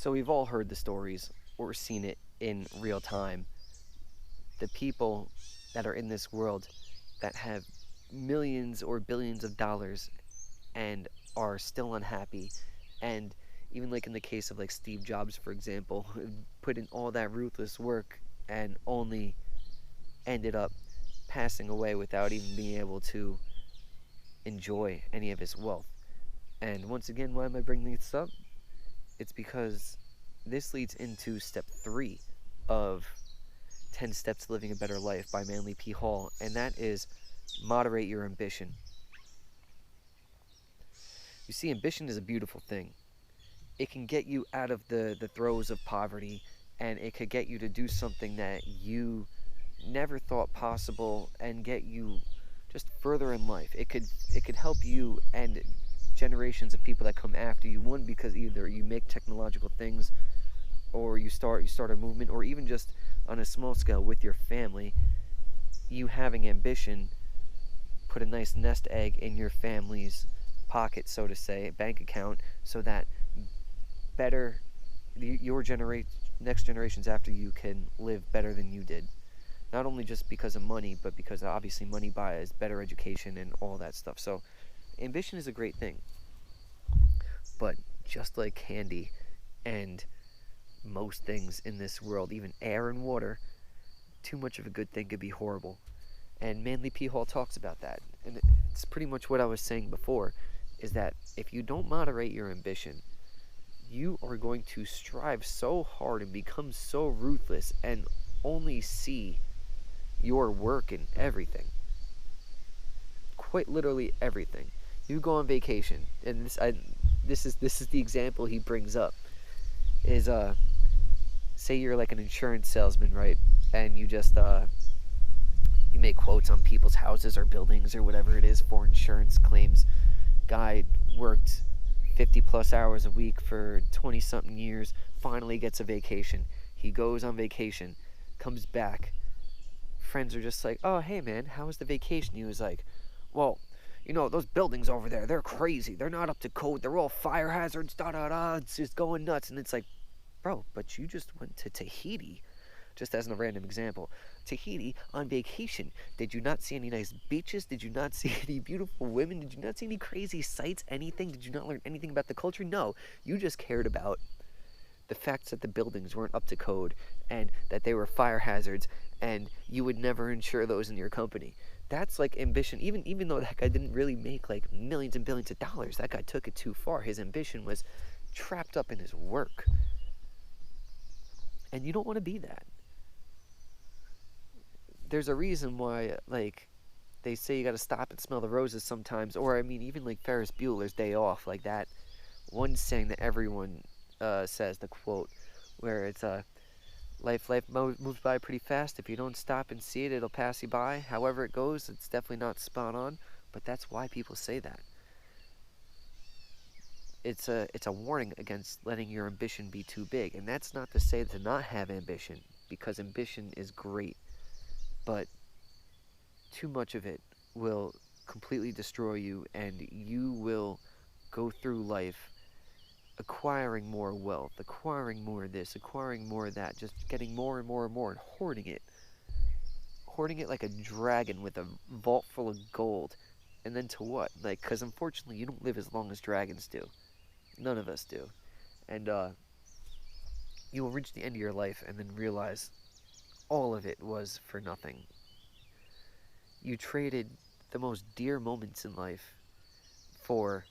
So we've all heard the stories or seen it in real time. The people that are in this world that have millions or billions of dollars and are still unhappy, and even like in the case of like Steve Jobs, for example, put in all that ruthless work and only ended up passing away without even being able to enjoy any of his wealth. And once again, why am I bringing this up? It's because this leads into step 3 of 10 Steps to Living a Better Life by Manly P. Hall, and that is moderate your ambition. You see, ambition is a beautiful thing. It can get you out of the throes of poverty, and it could get you to do something that you never thought possible and get you just further in life. It could help you and generations of people that come after you. One, because either you make technological things, or you start a movement, or even just on a small scale with your family, you having ambition put a nice nest egg in your family's pocket, so to say, bank account, so that better your next generations after you can live better than you did. Not only just because of money, but because obviously money buys better education and all that stuff. So ambition is a great thing. But just like candy and most things in this world, even air and water, too much of a good thing could be horrible. And Manly P. Hall talks about that. And it's pretty much what I was saying before, is that if you don't moderate your ambition, you are going to strive so hard and become so ruthless and only see your work in everything. Quite literally everything. You go on vacation, and this is the example he brings up. Is say you're like an insurance salesman, right? And you just you make quotes on people's houses or buildings or whatever it is for insurance claims. Guy worked 50 plus hours a week for 20 something years, finally gets a vacation. He goes on vacation, comes back. Friends are just like, "Oh, hey man, how was the vacation?" He was like, "Well, those buildings over there, they're crazy. They're not up to code. They're all fire hazards, da da da. It's just going nuts." And it's like, bro, but you just went to Tahiti, just as a random example. Tahiti on vacation. Did you not see any nice beaches? Did you not see any beautiful women? Did you not see any crazy sights? Anything? Did you not learn anything about the culture? No. You just cared about the facts that the buildings weren't up to code and that they were fire hazards, and you would never insure those in your company. That's like ambition. Even though that guy didn't really make like millions and billions of dollars, that guy took it too far. His ambition was trapped up in his work. And you don't want to be that. There's a reason why, like, they say you gotta stop and smell the roses sometimes, or I mean, even like Ferris Bueller's Day Off, like that one saying that everyone says, the quote, where it's life moves by pretty fast. If you don't stop and see it, it'll pass you by. However it goes, it's definitely not spot on, but that's why people say that. It's a warning against letting your ambition be too big, and that's not to say to not have ambition, because ambition is great, but too much of it will completely destroy you, and you will go through life acquiring more wealth, acquiring more of this, acquiring more of that, just getting more and more and more, and hoarding it like a dragon with a vault full of gold. And then to what? Like, because unfortunately you don't live as long as dragons do. None of us do. And you will reach the end of your life and then realize all of it was for nothing. You traded the most dear moments in life for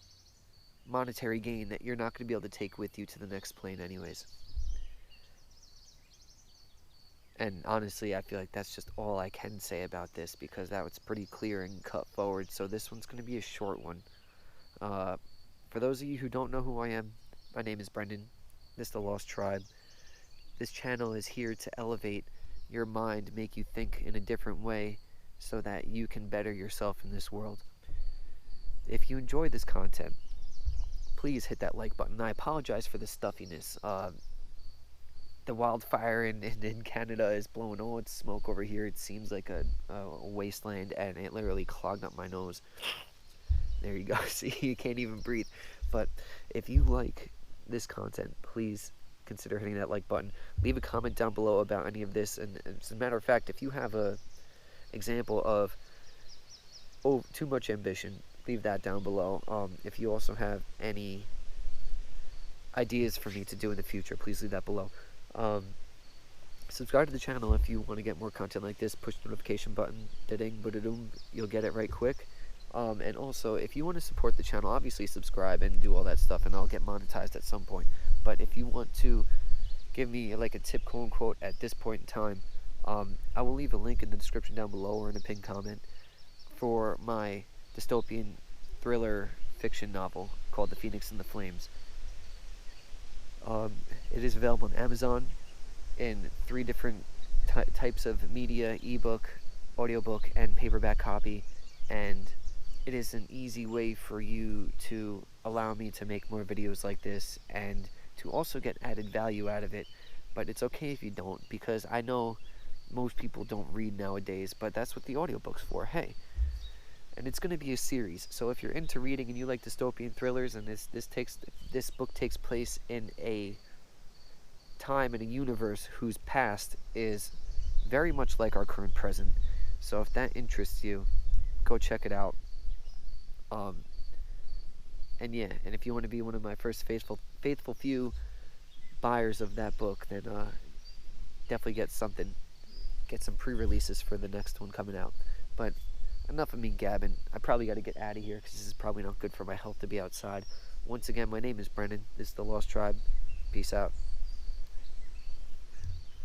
monetary gain that you're not going to be able to take with you to the next plane anyways. And honestly, I feel like that's just all I can say about this, because that was pretty clear and cut forward. So this one's going to be a short one. For those of you who don't know who I am, my name is Brendan. This is the Lost Tribe. This channel is here to elevate your mind, make you think in a different way, so that you can better yourself in this world. If you enjoy this content, please hit that like button. I apologize for the stuffiness. The wildfire in Canada is blowing all its smoke over here. It seems like a wasteland, and it literally clogged up my nose. There you go. See, you can't even breathe. But if you like this content, please consider hitting that like button. Leave a comment down below about any of this, and as a matter of fact, if you have a example of too much ambition, leave that down below. If you also have any ideas for me to do in the future, please leave that below. Subscribe to the channel if you want to get more content like this. Push the notification button, da-ding, ba-da-doom, you'll get it right quick. And also, if you want to support the channel, obviously subscribe and do all that stuff, and I'll get monetized at some point. But if you want to give me like a tip, quote unquote, at this point in time, I will leave a link in the description down below or in a pinned comment for my dystopian thriller fiction novel called The Phoenix and the Flames. It is available on Amazon in 3 different types of media: ebook, audiobook, and paperback copy. And it is an easy way for you to allow me to make more videos like this and to also get added value out of it. But it's okay if you don't, because I know most people don't read nowadays, but that's what the audiobook's for. Hey. And it's going to be a series, so if you're into reading and you like dystopian thrillers, and this book takes place in a time and a universe whose past is very much like our current present. So if that interests you, go check it out. And yeah, and if you want to be one of my first faithful few buyers of that book, then definitely get some pre-releases for the next one coming out. But enough of me gabbing. I probably got to get out of here because this is probably not good for my health to be outside. Once again, my name is Brennan. This is The Lost Tribe. Peace out.